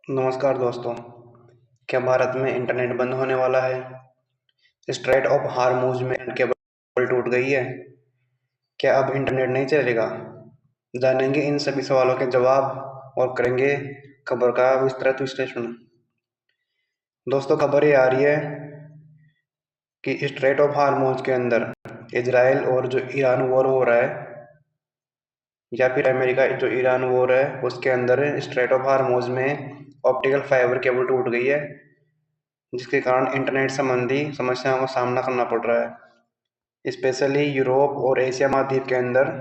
नमस्कार दोस्तों। क्या भारत में इंटरनेट बंद होने वाला है? स्ट्रेट ऑफ हार्मूज में केबल टूट गई है। क्या अब इंटरनेट नहीं चलेगा? जानेंगे इन सभी सवालों के जवाब और करेंगे खबर का विस्तृत विश्लेषण। दोस्तों, खबर ये आ रही है कि स्ट्रेट ऑफ हार्मूज के अंदर इजराइल और जो ईरान वॉर हो रहा है, या फिर अमेरिका जो ईरान वॉर है, उसके अंदर स्ट्रेट ऑफ हार्मूज में ऑप्टिकल फाइबर केबल टूट गई है, जिसके कारण इंटरनेट संबंधी समस्याओं का सामना करना पड़ रहा है। स्पेशली यूरोप और एशिया महाद्वीप के अंदर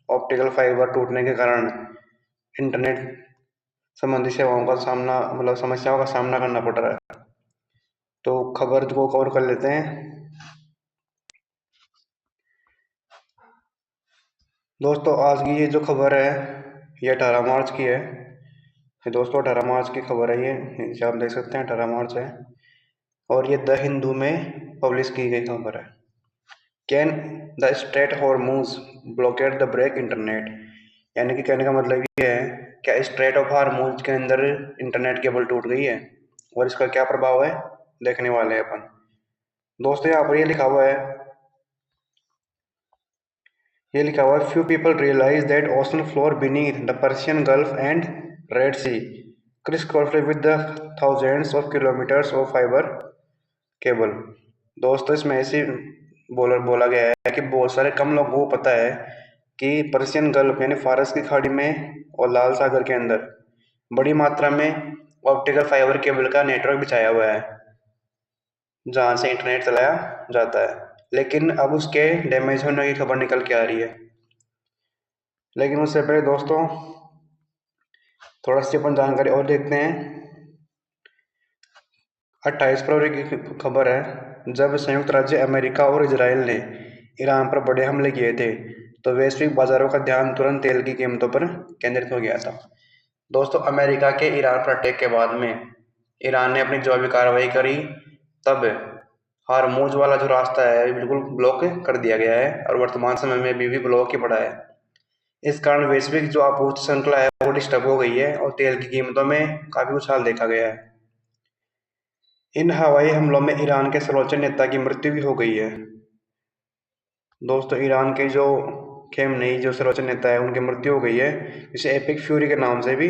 ऑप्टिकल फाइबर टूटने के कारण इंटरनेट संबंधी सेवाओं का सामना समस्याओं का सामना करना पड़ रहा है। तो खबर को कवर कर लेते हैं। दोस्तों, आज की ये जो खबर है ये 18 मार्च की है। ये दोस्तों 18 मार्च की खबर है। ये नीचे आप देख सकते हैं 18 मार्च है, और ये द हिंदू में पब्लिश की गई खबर है। Can the Strait Hormuz blockade the break internet, यानी कि कहने का मतलब ये है, क्या स्ट्रेट ऑफ हार्मूज के अंदर इंटरनेट केबल टूट गई है और इसका क्या प्रभाव है, देखने वाले हैं अपन। दोस्तों, यहाँ पर ये लिखा हुआ है few people realise that ocean floor beneath the Persian Gulf and Red Sea criss crossly with the thousands of kilometres of fibre cable. दोस्तों, इसमें ऐसे बोला गया है कि बहुत सारे कम लोगों को पता है कि पर्शियन गल्फ यानी फारस की खाड़ी में और लाल सागर के अंदर बड़ी मात्रा में ऑप्टिकल फाइबर केबल का नेटवर्क बिछाया हुआ है, जहां से इंटरनेट चलाया जाता है। लेकिन अब उसके डैमेज होने की खबर निकल के आ रही है। लेकिन उससे पहले दोस्तों थोड़ा सी अपन जानकारी और देखते हैं। 28 फरवरी की खबर है, जब संयुक्त राज्य अमेरिका और इजराइल ने ईरान पर बड़े हमले किए थे तो वैश्विक बाजारों का ध्यान तुरंत तेल की कीमतों पर केंद्रित हो गया था। दोस्तों, अमेरिका के ईरान पर अटैक के बाद में ईरान ने अपनी जवाबी कार्रवाई करी, तब हार्मूज वाला जो रास्ता है बिल्कुल ब्लॉक कर दिया गया है और वर्तमान समय में भी ब्लॉक ही पड़ा है। इस कारण वैश्विक जो आपूर्ति श्रृंखला है वो डिस्टर्ब हो गई है और तेल की कीमतों में काफी उछाल देखा गया है। इन हवाई हमलों में ईरान के सर्वोच्च नेता की मृत्यु भी हो गई है। दोस्तों, ईरान के जो खेमनेई जो सर्वोच्च नेता है उनकी मृत्यु हो गई है, जिसे एपिक फ्यूरी के नाम से भी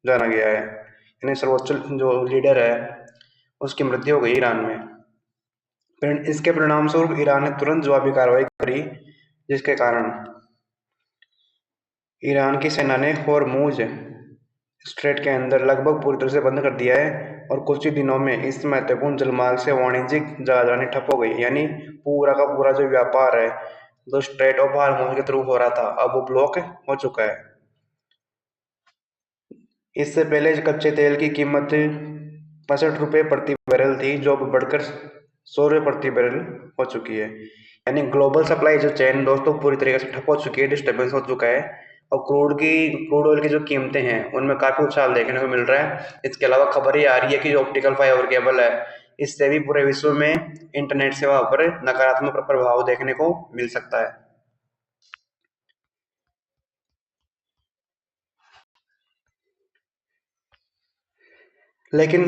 जाना गया है, यानी सर्वोच्च जो लीडर है उसकी मृत्यु हो गई ईरान में। इसके परिणाम स्वरूप ईरान ने तुरंत जवाबी कार्रवाई करी, जिसके कारण ईरान की सेना ने होर्मुज स्ट्रेट के अंदर लगभग पूरी तरह से बंद कर दिया है, और कुछ ही दिनों में इस महत्वपूर्ण जलमार्ग से वाणिज्यिक जहाजरानी ठप हो गई, यानी पूरा का पूरा जो व्यापार है जो स्ट्रेट ऑफ हार्मोज के थ्रू हो रहा था अब वो ब्लॉक हो चुका है। इससे पहले कच्चे तेल की कीमत 65 रुपये प्रति बैरल थी, जो अब बढ़कर 100 रुपये प्रति बैरल हो चुकी है। यानी ग्लोबल सप्लाई जो चेन दोस्तों पूरी तरीके से ठप हो चुकी है, डिस्टर्बेंस हो चुका है, और क्रूड ऑयल की जो कीमतें हैं उनमें काफी उछाल देखने को मिल रहा है। इसके अलावा खबर ये आ रही है कि जो ऑप्टिकल फाइबर केबल है इससे भी पूरे विश्व में इंटरनेट सेवा पर नकारात्मक प्रभाव देखने को मिल सकता है। लेकिन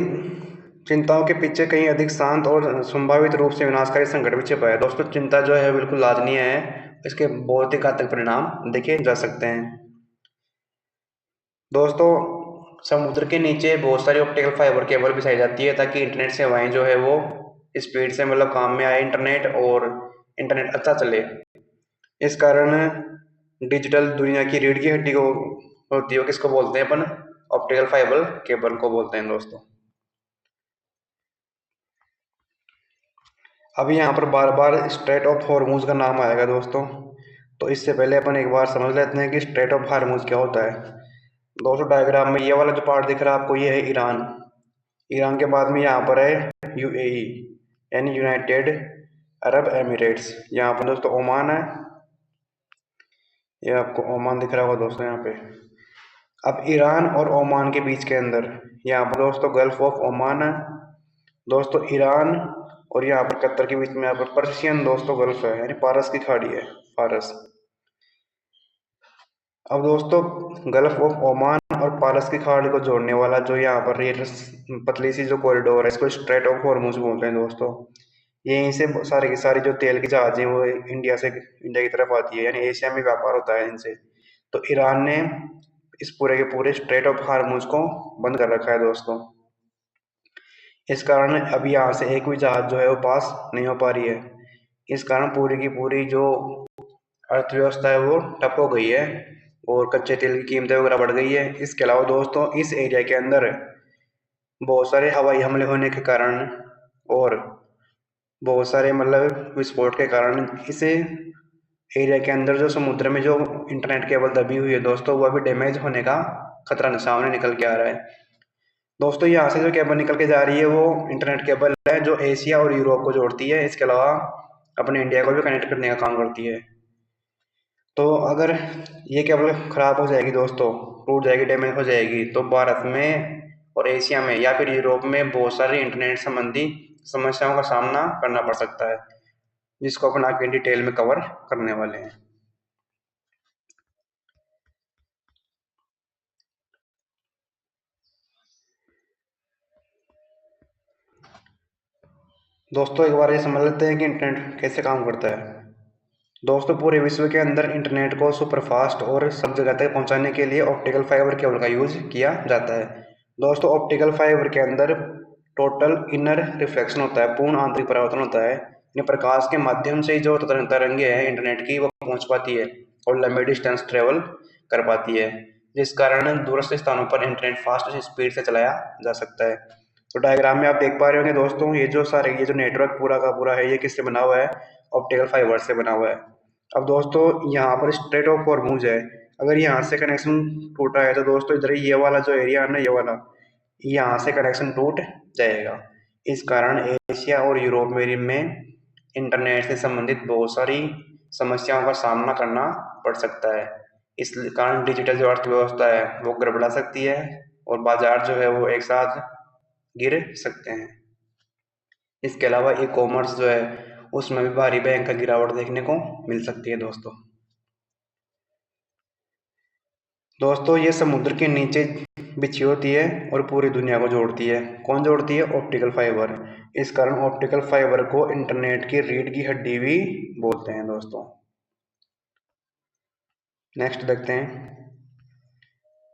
चिंताओं के पीछे कहीं अधिक शांत और संभावित रूप से विनाशकारी संकट भी छिपा है। दोस्तों, चिंता जो है बिल्कुल लादनीय है, इसके बहुत ही घातक परिणाम देखे जा सकते हैं। दोस्तों, समुद्र के नीचे बहुत सारी ऑप्टिकल फाइबर केबल बिछाई जाती है ताकि इंटरनेट सेवाएं जो है वो स्पीड से काम में आए इंटरनेट, और इंटरनेट अच्छा चले। इस कारण डिजिटल दुनिया की रीढ़ की हड्डी को होती है, वो किसको बोलते हैं अपन? ऑप्टिकल फाइबर केबल को बोलते हैं दोस्तों। अभी यहाँ पर बार बार स्ट्रेट ऑफ हॉर्मूज का नाम आएगा दोस्तों, तो इससे पहले अपन एक बार समझ लेते हैं कि स्ट्रेट ऑफ हार्मूज क्या होता है। दोस्तों, डायग्राम में ये वाला जो पार्ट दिख रहा है आपको, ये है ईरान। ईरान के बाद में यहाँ पर है यूएई, यानी यूनाइटेड अरब एमिरेट्स। यहाँ पर दोस्तों ओमान है, ये आपको ओमान दिख रहा होगा दोस्तों यहाँ पे। अब ईरान और ओमान के बीच के अंदर यहाँ पर दोस्तों गल्फ ऑफ ओमान है। दोस्तों, ईरान और यहाँ पर कतर के बीच में यहाँ पर पर्शियन दोस्तों गल्फ है, यानी पारस की खाड़ी है, फारस। अब दोस्तों गल्फ ऑफ ओमान और पारस की खाड़ी को जोड़ने वाला जो यहाँ पर ये पतली सी जो कॉरिडोर है इसको स्ट्रेट ऑफ हॉर्मुज बोलते हैं दोस्तों। यहीं से सारी की सारी जो तेल की जहाज है वो इंडिया की तरफ आती है, यानी एशिया में व्यापार होता है इनसे। तो ईरान ने इस पूरे के पूरे स्ट्रेट ऑफ हार्मुज को बंद कर रखा है दोस्तों। इस कारण अब यहाँ से एक भी जहाज जो है वो पास नहीं हो पा रही है। इस कारण पूरी की पूरी जो अर्थव्यवस्था है वो ठप हो गई है और कच्चे तेल की कीमतें वगैरह बढ़ गई है। इसके अलावा दोस्तों इस एरिया के अंदर बहुत सारे हवाई हमले होने के कारण और बहुत सारे मतलब विस्फोट के कारण इस एरिया के अंदर जो समुद्र में जो इंटरनेट केबल दबी हुई है दोस्तों वो भी डैमेज होने का खतरा सामने निकल के आ रहा है। दोस्तों यहाँ से जो केबल निकल के जा रही है वो इंटरनेट केबल है जो एशिया और यूरोप को जोड़ती है, इसके अलावा अपने इंडिया को भी कनेक्ट करने का काम करती है। तो अगर ये केबल खराब हो जाएगी दोस्तों, टूट जाएगी, डैमेज हो जाएगी, तो भारत में और एशिया में या फिर यूरोप में बहुत सारी इंटरनेट संबंधी समस्याओं का सामना करना पड़ सकता है, जिसको अपन आगे डिटेल में कवर करने वाले हैं। दोस्तों एक बार ये समझ लेते हैं कि इंटरनेट कैसे काम करता है। दोस्तों पूरे विश्व के अंदर इंटरनेट को सुपरफास्ट और सब जगह तक पहुंचाने के लिए ऑप्टिकल फाइबर केबल का यूज किया जाता है। दोस्तों ऑप्टिकल फाइबर के अंदर टोटल इनर रिफ्लेक्शन होता है, पूर्ण आंतरिक परावर्तन होता है। इन प्रकाश के माध्यम से जो तरंगे हैं इंटरनेट की वो पहुंच पाती है और लंबी डिस्टेंस ट्रेवल कर पाती है, जिस कारण दूरस्थ स्थानों पर इंटरनेट फास्ट स्पीड से चलाया जा सकता है। तो डायग्राम में आप देख पा रहे होंगे दोस्तों ये जो नेटवर्क पूरा का पूरा है ये किससे बना हुआ है, ऑप्टिकल फाइबर से बना हुआ है। अब दोस्तों यहाँ पर स्ट्रेट ऑफ हॉर्मुज है, अगर यहाँ से कनेक्शन टूटा है तो दोस्तों इधर ये वाला जो एरिया है ना, ये वाला यहाँ से कनेक्शन टूट जाएगा। इस कारण एशिया और यूरोप में इंटरनेट से संबंधित बहुत सारी समस्याओं का सामना करना पड़ सकता है। इस कारण डिजिटल जो अर्थव्यवस्था है वो गड़बड़ा सकती है और बाजार जो है वो एक साथ गिर सकते हैं। इसके अलावा ई कॉमर्स जो है उसमें भी भारी भयंकर गिरावट देखने को मिल सकती है दोस्तों। दोस्तों ये समुद्र के नीचे बिछी होती है और पूरी दुनिया को जोड़ती है। कौन जोड़ती है? Optical fibre. इस कारण ऑप्टिकल फाइबर को इंटरनेट की रीढ़ की हड्डी भी बोलते हैं दोस्तों। नेक्स्ट देखते हैं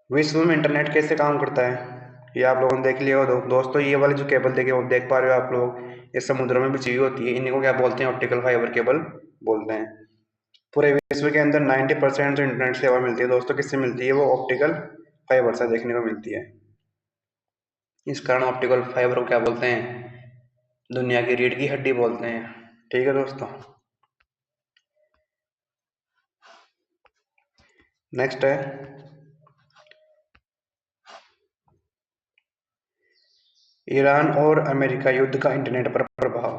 विश्व में इंटरनेट कैसे काम करता है। ये आप लोगों ने देख लिया हो दोस्तों, ये वाली जो केबल देख पा रहे हो आप लोग, ये समुद्र में बिछी हुई होती है, इन्हीं को क्या बोलते हैं? ऑप्टिकल फाइबर केबल बोलते हैं। पूरे विश्व के अंदर 90% जो इंटरनेट सेवा मिलती है दोस्तों किससे मिलती है? वो ऑप्टिकल फाइबर से देखने को मिलती है। इस कारण ऑप्टिकल फाइबर को क्या बोलते हैं? दुनिया की रीढ़ की हड्डी बोलते हैं। ठीक है दोस्तों। नेक्स्ट है ईरान और अमेरिका युद्ध का इंटरनेट पर प्रभाव।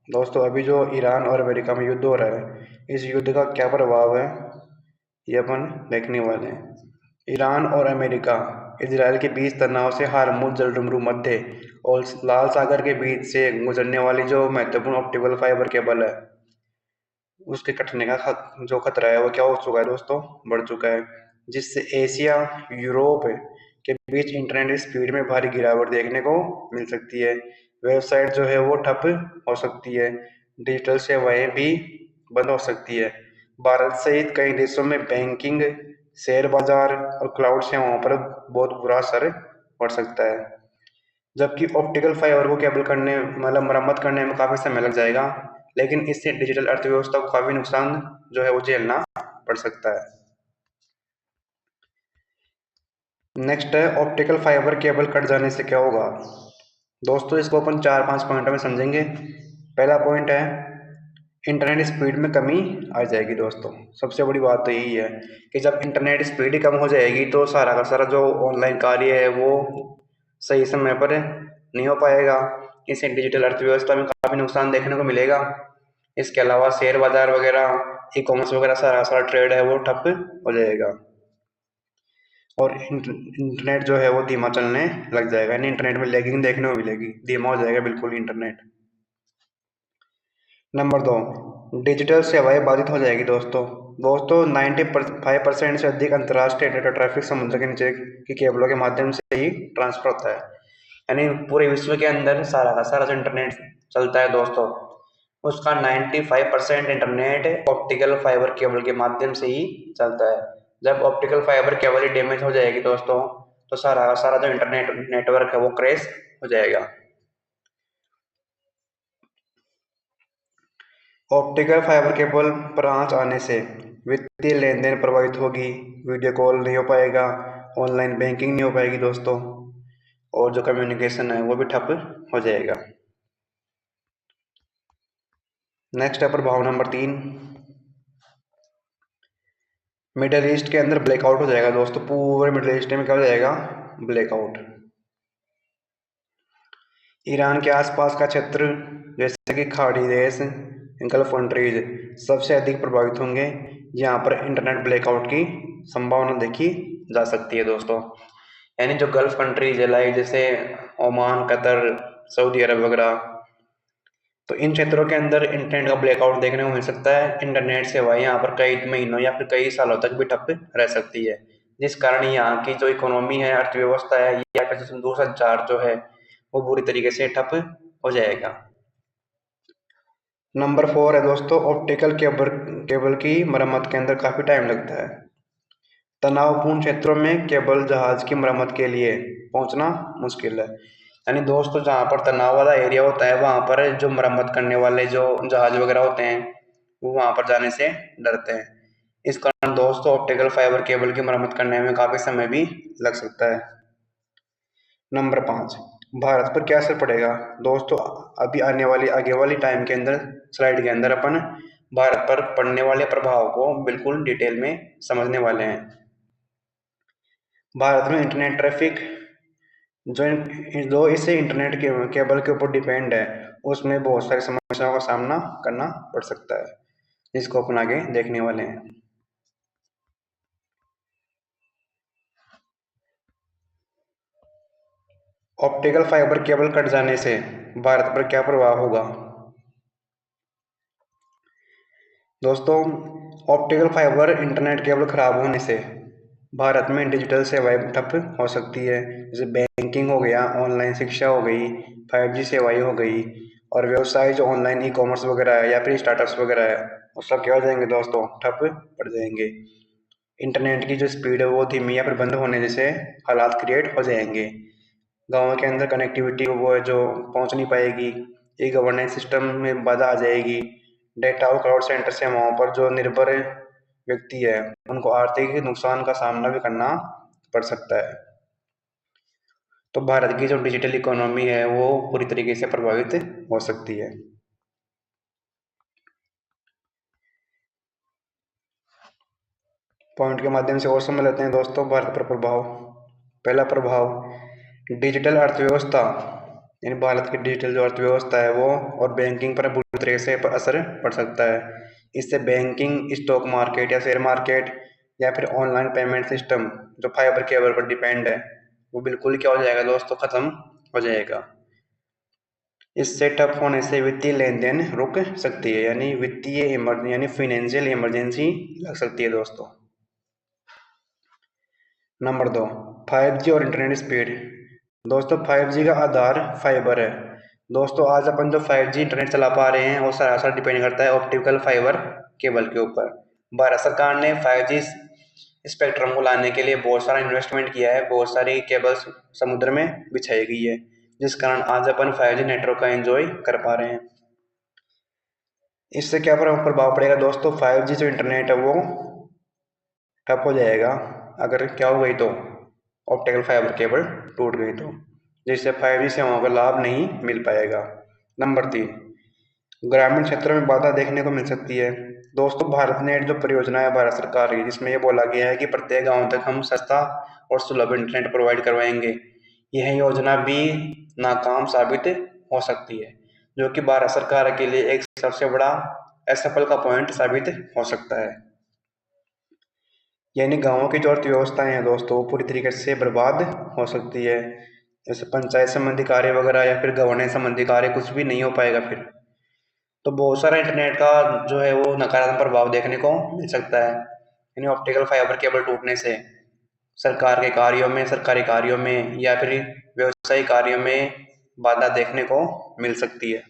दोस्तों अभी जो ईरान और अमेरिका में युद्ध हो रहा है, इस युद्ध का क्या प्रभाव है ये अपन देखने वाले हैं। ईरान और अमेरिका इजराइल के बीच तनाव से हार्मुज जलडमरू मध्य और लाल सागर के बीच से गुजरने वाली जो महत्वपूर्ण ऑप्टिकल फाइबर केबल है उसके कटने का जो खतरा है वो क्या हो चुका है दोस्तों? बढ़ चुका है, जिससे एशिया यूरोप के बीच इंटरनेट स्पीड में भारी गिरावट देखने को मिल सकती है। वेबसाइट जो है वो ठप हो सकती है, डिजिटल सेवाएं भी बंद हो सकती है। भारत सहित कई देशों में बैंकिंग, शेयर बाजार और क्लाउड सेवाओं पर बहुत बुरा असर पड़ सकता है। जबकि ऑप्टिकल फाइबर को केबल करने मतलब मरम्मत करने में काफ़ी समय लग जाएगा, लेकिन इससे डिजिटल अर्थव्यवस्था को काफ़ी नुकसान जो है वो झेलना पड़ सकता है। नेक्स्ट है ऑप्टिकल फाइबर केबल कट जाने से क्या होगा। दोस्तों इसको अपन 4-5 पॉइंट में समझेंगे। पहला पॉइंट है इंटरनेट स्पीड में कमी आ जाएगी दोस्तों। सबसे बड़ी बात तो यही है कि जब इंटरनेट स्पीड ही कम हो जाएगी तो सारा का सारा जो ऑनलाइन कार्य है वो सही समय पर नहीं हो पाएगा। इससे डिजिटल अर्थव्यवस्था में काफ़ी नुकसान देखने को मिलेगा। इसके अलावा शेयर बाजार वगैरह, ई कॉमर्स वगैरह सारा सारा ट्रेड है वो ठप हो जाएगा और इंटरनेट जो है वो धीमा चलने लग जाएगा, यानी इंटरनेट में लैगिंग देखने को मिलेगी, धीमा हो जाएगा बिल्कुल इंटरनेट। नंबर 2, डिजिटल सेवाएं बाधित हो जाएगी दोस्तों 95% से अधिक अंतर्राष्ट्रीय डेटा ट्रैफिक समुद्र के नीचे की केबलों के माध्यम से ही ट्रांसफर होता है। यानी पूरे विश्व के अंदर सारा का सारा जो इंटरनेट चलता है दोस्तों, उसका 95% इंटरनेट ऑप्टिकल फाइबर केबल के माध्यम से ही चलता है। जब ऑप्टिकल फाइबर केबल ही डैमेज हो जाएगी दोस्तों, तो सारा का सारा जो इंटरनेट नेटवर्क है वो क्रैश हो जाएगा। ऑप्टिकल फाइबर केबल पर आंच आने से वित्तीय लेन देन प्रभावित होगी, वीडियो कॉल नहीं हो पाएगा, ऑनलाइन बैंकिंग नहीं हो पाएगी दोस्तों, और जो कम्युनिकेशन है वो भी ठप हो जाएगा। नेक्स्ट है प्रभाव नंबर 3, मिडल ईस्ट के अंदर ब्लैकआउट हो जाएगा दोस्तों। पूरे मिडल ईस्ट में क्या हो जाएगा? ब्लैकआउट। ईरान के आसपास का क्षेत्र जैसे कि खाड़ी देश, गल्फ कंट्रीज सबसे अधिक प्रभावित होंगे। यहाँ पर इंटरनेट ब्लैकआउट की संभावना देखी जा सकती है दोस्तों। यानी जो गल्फ कंट्रीज है लाइक जैसे ओमान, कतर, सऊदी अरब वगैरह, तो इन क्षेत्रों के अंदर इंटरनेट का ब्लैकआउट देखने को मिल सकता है। इंटरनेट सेवाएं यहाँ पर कई महीनों या फिर कई सालों तक भी ठप रह सकती है, जिस कारण यहाँ की जो इकोनॉमी है, अर्थव्यवस्था है या फिर दूरसंचार जो है वो बुरी तरीके से ठप हो जाएगा। नंबर 4 है दोस्तों, ऑप्टिकल केबल केबल की मरम्मत के अंदर काफ़ी टाइम लगता है। तनावपूर्ण क्षेत्रों में केबल जहाज की मरम्मत के लिए पहुंचना मुश्किल है। यानी दोस्तों जहाँ पर तनाव वाला एरिया होता है वहाँ पर जो मरम्मत करने वाले जो जहाज वगैरह होते हैं वो वहाँ पर जाने से डरते हैं। इस कारण दोस्तों ऑप्टिकल फाइबर केबल की मरम्मत करने में काफ़ी समय भी लग सकता है। नंबर 5, भारत पर क्या असर पड़ेगा दोस्तों? अभी आगे वाली टाइम के अंदर स्लाइड के अंदर अपन भारत पर पड़ने वाले प्रभाव को बिल्कुल डिटेल में समझने वाले हैं। भारत में इंटरनेट ट्रैफिक जो इसे इंटरनेट के केबल के ऊपर डिपेंड है, उसमें बहुत सारी समस्याओं का सामना करना पड़ सकता है, जिसको अपन आगे देखने वाले हैं। ऑप्टिकल फाइबर केबल कट जाने से भारत पर क्या प्रभाव होगा दोस्तों? ऑप्टिकल फाइबर इंटरनेट केबल खराब होने से भारत में डिजिटल सेवाएं ठप हो सकती है, जैसे बैंकिंग हो गया, ऑनलाइन शिक्षा हो गई, 5G सेवाएं हो गई, और व्यवसाय जो ऑनलाइन ई कॉमर्स वगैरह है या फिर स्टार्टअप्स वगैरह है वो सब क्या हो जाएंगे दोस्तों? ठप पड़ जाएंगे। इंटरनेट की जो स्पीड है वो धीमी या फिर बंद होने जैसे हालात क्रिएट हो जाएंगे। गाँव के अंदर कनेक्टिविटी वो है जो पहुंच नहीं पाएगी, ई गवर्नेंस सिस्टम में बाधा आ जाएगी। डेटा और क्लाउड सेंटर सेवाओं पर जो निर्भर व्यक्ति है उनको आर्थिक नुकसान का सामना भी करना पड़ सकता है। तो भारत की जो डिजिटल इकोनॉमी है वो पूरी तरीके से प्रभावित हो सकती है। पॉइंट के माध्यम से और समझ लेते हैं दोस्तों भारत पर प्रभाव। पहला प्रभाव, डिजिटल अर्थव्यवस्था, यानी भारत की डिजिटल जो अर्थव्यवस्था है वो और बैंकिंग पर बुरी तरीके से असर पड़ सकता है। इससे बैंकिंग, स्टॉक मार्केट या शेयर मार्केट या फिर ऑनलाइन पेमेंट सिस्टम जो फाइबर केबल पर डिपेंड है वो बिल्कुल क्या हो जाएगा दोस्तों? खत्म हो जाएगा। इससे ठप होने से वित्तीय लेन देन रुक सकती है, यानी फाइनेंशियल इमरजेंसी लग सकती है दोस्तों। नंबर 2, 5G और इंटरनेट स्पीड। दोस्तों 5G का आधार फाइबर है। दोस्तों आज अपन जो 5G इंटरनेट चला पा रहे हैं वो सरासर डिपेंड करता है ऑप्टिकल फाइबर केबल के ऊपर। भारत सरकार ने 5G स्पेक्ट्रम को लाने के लिए बहुत सारा इन्वेस्टमेंट किया है, बहुत सारी केबल्स समुद्र में बिछाई गई है, जिस कारण आज अपन 5G नेटवर्क का एंजॉय कर पा रहे हैं। इससे क्या प्रभाव पड़ेगा दोस्तों? 5G जो इंटरनेट है वो ठप हो जाएगा अगर क्या हो गई तो ऑप्टिकल फाइबर केबल टूट गई तो, जिससे 5G सेवाओं का लाभ नहीं मिल पाएगा। नंबर 3, ग्रामीण क्षेत्रों में बाधा देखने को मिल सकती है। दोस्तों भारत नेट जो परियोजना है भारत सरकार की, जिसमें ये बोला गया है कि प्रत्येक गांव तक हम सस्ता और सुलभ इंटरनेट प्रोवाइड करवाएंगे, यह योजना भी नाकाम साबित हो सकती है, जो कि भारत सरकार के लिए एक सबसे बड़ा असफल का पॉइंट साबित हो सकता है। यानी गाँवों की जो अर्थव्यवस्थाएं हैं दोस्तों वो पूरी तरीके से बर्बाद हो सकती है। जैसे पंचायत संबंधी कार्य वगैरह या फिर गवर्नेंस संबंधी कार्य कुछ भी नहीं हो पाएगा फिर। तो बहुत सारा इंटरनेट का जो है वो नकारात्मक प्रभाव देखने को मिल सकता है। यानी ऑप्टिकल फाइबर केबल टूटने से सरकार के कार्यों में, सरकारी कार्यों में या फिर व्यवसायिक कार्यों में बाधा देखने को मिल सकती है।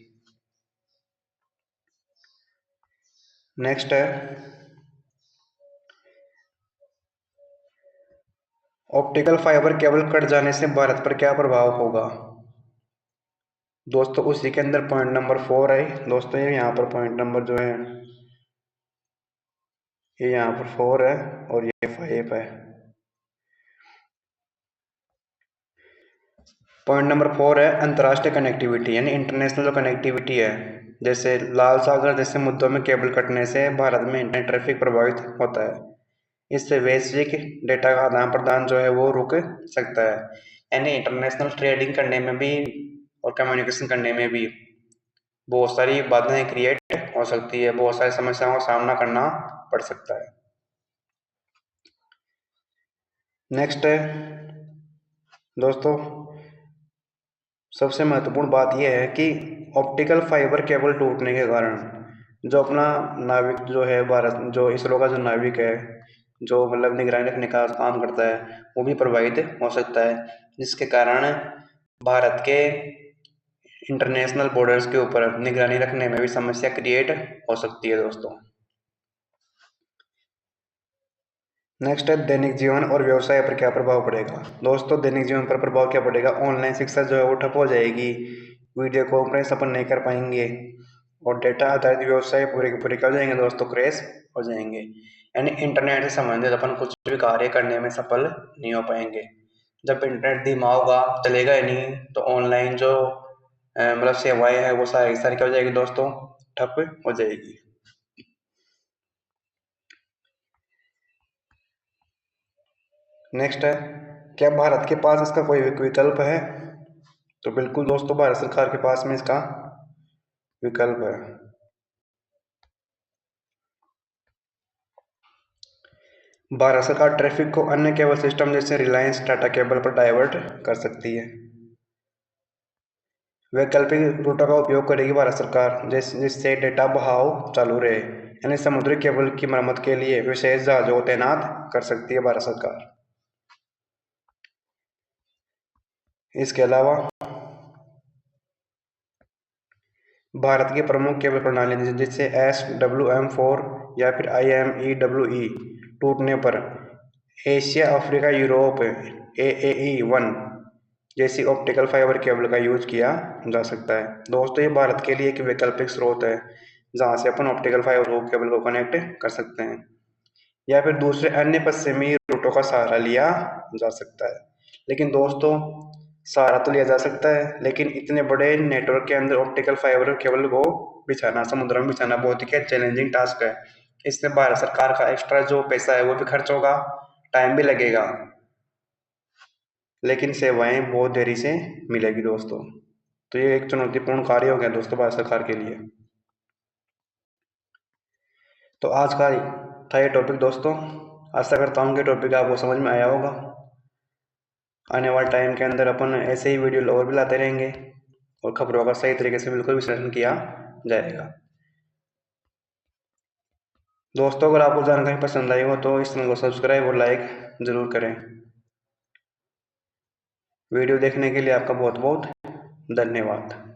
नेक्स्ट है, ऑप्टिकल फाइबर केबल कट जाने से भारत पर क्या प्रभाव होगा। दोस्तों उसी के अंदर पॉइंट नंबर 4 है दोस्तों, ये यहाँ पर पॉइंट नंबर जो है ये यहाँ पर 4 है और ये 5 है। पॉइंट नंबर 4 है अंतर्राष्ट्रीय कनेक्टिविटी, यानी इंटरनेशनल जो कनेक्टिविटी है, जैसे लाल सागर जैसे मुद्दों में केबल कटने से भारत में इंटरनेट ट्रैफिक प्रभावित होता है। इससे वैश्विक डेटा का आदान प्रदान जो है वो रुक सकता है। यानी इंटरनेशनल ट्रेडिंग करने में भी और कम्युनिकेशन करने में भी बहुत सारी बाधाएं क्रिएट हो सकती है, बहुत सारी समस्याओं का सामना करना पड़ सकता है। नेक्स्ट है दोस्तों, सबसे महत्वपूर्ण बात यह है कि ऑप्टिकल फाइबर केबल टूटने के कारण जो अपना नाविक जो है, भारत जो इसरो का जो नाविक है, जो मतलब निगरानी रखने का काम करता है, वो भी प्रभावित हो सकता है, जिसके कारण भारत के इंटरनेशनल बॉर्डर्स के ऊपर निगरानी रखने में भी समस्या क्रिएट हो सकती है दोस्तों। नेक्स्ट है दैनिक जीवन और व्यवसाय पर क्या प्रभाव पड़ेगा। दोस्तों दैनिक जीवन पर प्रभाव क्या पड़ेगा, ऑनलाइन शिक्षा जो है वो ठप हो जाएगी, वीडियो कॉन्फ्रेंस अपन नहीं कर पाएंगे और डेटा आधारित व्यवसाय पूरे के पूरे कर जाएंगे दोस्तों, क्रैश हो जाएंगे। यानी इंटरनेट से संबंधित अपन कुछ भी कार्य करने में सफल नहीं हो पाएंगे। जब इंटरनेट धीमा होगा, चलेगा ही नहीं, तो ऑनलाइन जो मतलब सेवाएं हैं वो सारी सारी क्या हो जाएगी दोस्तों, ठप हो जाएगी। नेक्स्ट है, क्या भारत के पास इसका कोई विकल्प है। तो बिल्कुल दोस्तों, भारत सरकार के पास में इसका विकल्प है। भारत सरकार ट्रैफिक को अन्य केबल सिस्टम जैसे रिलायंस टाटा केबल पर डाइवर्ट कर सकती है। वैकल्पिक रूटों का उपयोग करेगी भारत सरकार, जिससे डेटा बहाव चालू रहे, यानी समुद्री केबल की मरम्मत के लिए विशेष जहाजों को तैनात कर सकती है भारत सरकार। इसके अलावा भारत की प्रमुख केबल प्रणाली जिससे SWM4 या फिर IMEWE टूटने पर एशिया अफ्रीका यूरोप AAE1 जैसी ऑप्टिकल फाइबर केबल का यूज किया जा सकता है। दोस्तों ये भारत के लिए एक वैकल्पिक स्रोत है जहाँ से अपन ऑप्टिकल फाइबर केबल को कनेक्ट कर सकते हैं या फिर दूसरे अन्य पश्चिमी रूटों का सहारा लिया जा सकता है। लेकिन दोस्तों सहारा तो लिया जा सकता है, लेकिन इतने बड़े नेटवर्क के अंदर ऑप्टिकल फाइबर केबल को बिछाना, समुद्र में बिछाना बहुत ही चैलेंजिंग टास्क है। इसमें भारत सरकार का एक्स्ट्रा जो पैसा है वो भी खर्च होगा, टाइम भी लगेगा, लेकिन सेवाएं बहुत देरी से मिलेगी दोस्तों। तो ये एक चुनौतीपूर्ण कार्य हो गया दोस्तों भारत सरकार के लिए। तो आज का था ये टॉपिक दोस्तों, आशा करता हूँ कि टॉपिक आपको समझ में आया होगा। आने वाले टाइम के अंदर अपन ऐसे ही वीडियो और भी लाते रहेंगे और खबरों का सही तरीके से बिल्कुल विश्लेषण किया जाएगा। दोस्तों अगर आपको जानकारी पसंद आई हो तो इस चैनल को सब्सक्राइब और लाइक ज़रूर करें। वीडियो देखने के लिए आपका बहुत बहुत धन्यवाद।